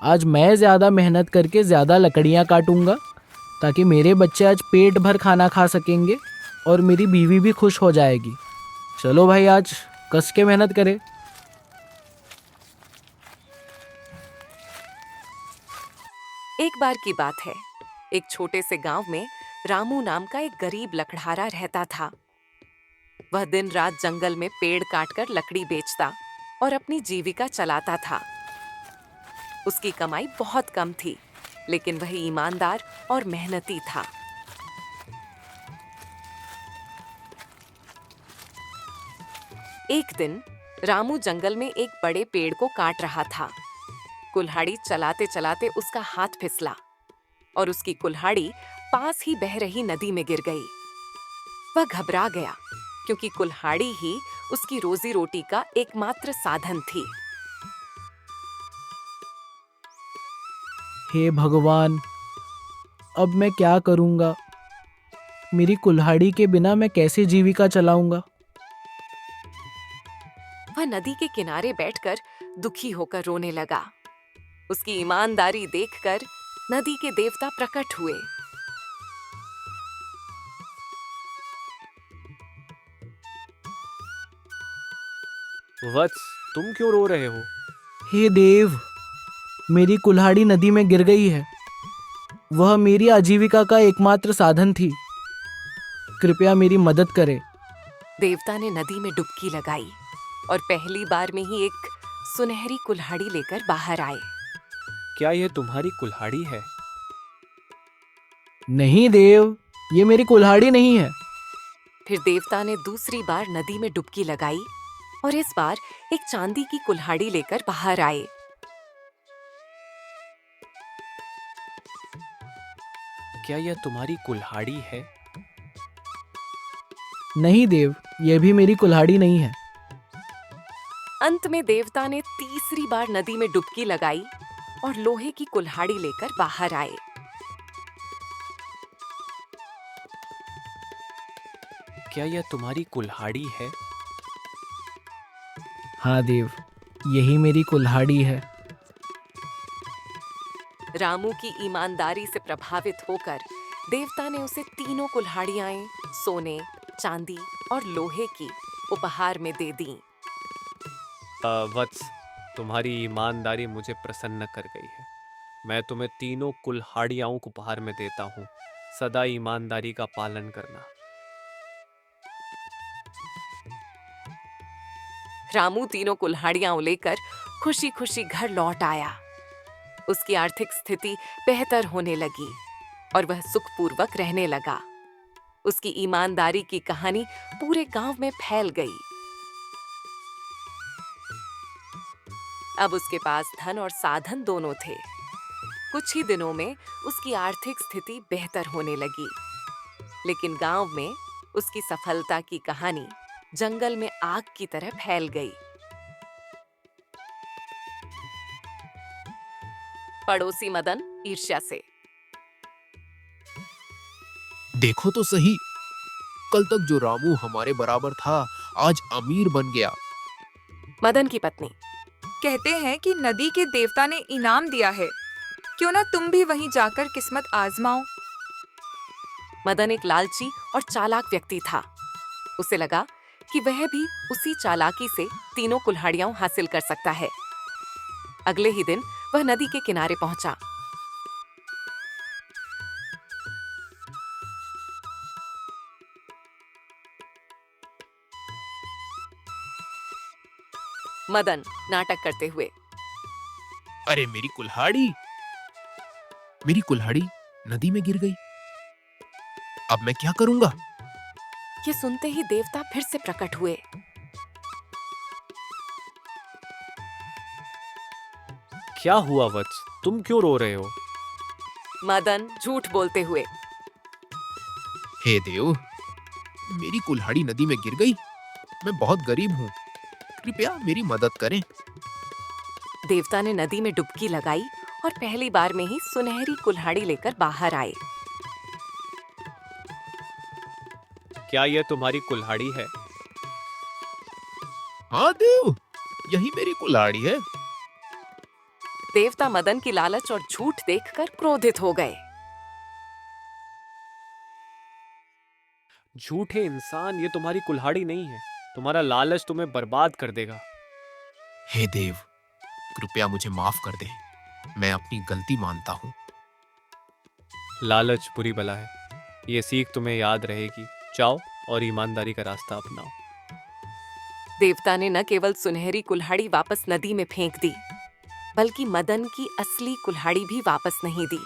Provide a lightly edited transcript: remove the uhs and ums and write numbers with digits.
आज मैं ज़्यादा मेहनत करके ज़्यादा लकड़ियाँ काटूंगा ताकि मेरे बच्चे आज पेट भर खाना खा सकेंगे और मेरी बीवी भी खुश हो जाएगी। चलो भाई, आज कस के मेहनत करें। एक बार की बात है, एक छोटे से गांव में रामू नाम का एक गरीब लकड़हारा रहता था। वह दिन रात जंगल में पेड़ काटकर लकड़ी बेचता और अपनी जीविका चलाता था। उसकी कमाई बहुत कम थी, लेकिन वह ईमानदार और मेहनती था। एक दिन रामू जंगल में एक बड़े पेड़ को काट रहा था। कुल्हाड़ी चलाते चलाते उसका हाथ फिसला और उसकी कुल्हाड़ी पास ही बह रही नदी में गिर गई। वह घबरा गया, क्योंकि कुल्हाड़ी ही उसकी रोजी रोटी का एकमात्र साधन थी। हे भगवान, अब मैं क्या करूँगा? मेरी कुल्हाड़ी के बिना मैं कैसे जीविका चलाऊंगा? वह नदी के किनारे बैठकर दुखी होकर रोने लगा। उसकी ईमानदारी देखकर नदी के देवता प्रकट हुए। वत्स, तुम क्यों रो रहे हो? हे देव, मेरी कुल्हाड़ी नदी में गिर गई है। वह मेरी आजीविका का एकमात्र साधन थी। कृपया मेरी मदद करें। देवता ने नदी में डुबकी लगाई और पहली बार में ही एक सुनहरी कुल्हाड़ी लेकर बाहर आए। क्या यह तुम्हारी कुल्हाड़ी है? नहीं देव, ये मेरी कुल्हाड़ी नहीं है। फिर देवता ने दूसरी बार नदी में डुबकी लगाई और इस बार एक चांदी की कुल्हाड़ी लेकर बाहर आए। क्या यह तुम्हारी कुल्हाड़ी है? नहीं देव, यह भी मेरी कुल्हाड़ी नहीं है। अंत में देवता ने तीसरी बार नदी में डुबकी लगाई और लोहे की कुल्हाड़ी लेकर बाहर आए। क्या यह तुम्हारी कुल्हाड़ी है? हाँ देव, यही मेरी कुल्हाड़ी है। रामू की ईमानदारी से प्रभावित होकर देवता ने उसे तीनों कुल्हाड़ियां सोने, चांदी और लोहे की उपहार में दे दी। वत्स, तुम्हारी ईमानदारी मुझे प्रसन्न कर गई है। मैं तुम्हें तीनों कुल्हाड़ियां उपहार में देता हूँ। सदा ईमानदारी का पालन करना। रामू तीनों कुल्हाड़ियां लेकर खुशी खुशी घर लौट आया। उसकी आर्थिक स्थिति बेहतर होने लगी और वह सुखपूर्वक रहने लगा। उसकी ईमानदारी की कहानी पूरे गांव में फैल गई। अब उसके पास धन और साधन दोनों थे। कुछ ही दिनों में उसकी आर्थिक स्थिति बेहतर होने लगी, लेकिन गांव में उसकी सफलता की कहानी जंगल में आग की तरह फैल गई। पड़ोसी मदन ईर्ष्या से। देखो तो सही, कल तक जो रामू हमारे बराबर था आज अमीर बन गया। मदन की पत्नी। कहते हैं कि नदी के देवता ने इनाम दिया है, क्यों ना तुम भी वहीं जाकर किस्मत आजमाओ। मदन एक लालची और चालाक व्यक्ति था। उसे लगा कि वह भी उसी चालाकी से तीनों कुल्हाड़ियां हासिल कर सकता है। अगले ही दिन वह नदी के किनारे पहुंचा। मदन नाटक करते हुए। अरे मेरी कुल्हाड़ी नदी में गिर गई। अब मैं क्या करूंगा? ये सुनते ही देवता फिर से प्रकट हुए। क्या हुआ वत्स, तुम क्यों रो रहे हो? मदन झूठ बोलते हुए। हे देव, मेरी कुल्हाड़ी नदी में गिर गई। मैं बहुत गरीब हूँ, कृपया मेरी मदद करें। देवता ने नदी में डुबकी लगाई और पहली बार में ही सुनहरी कुल्हाड़ी लेकर बाहर आए। क्या यह तुम्हारी कुल्हाड़ी है? हाँ देव, यही मेरी कुल्हाड़ी है। देवता मदन की लालच और झूठ देखकर क्रोधित हो गए। झूठे इंसान, ये तुम्हारी कुल्हाड़ी नहीं है। तुम्हारा लालच तुम्हें बर्बाद कर देगा। हे देव, कृपया मुझे माफ कर दे। मैं अपनी गलती मानता हूँ। लालच बुरी बला है, ये सीख तुम्हें याद रहेगी। जाओ और ईमानदारी का रास्ता अपनाओ। देवता ने न केवल सुनहरी कुल्हाड़ी वापस नदी में फेंक दी, बल्कि मदन की असली कुल्हाड़ी भी वापस नहीं दी।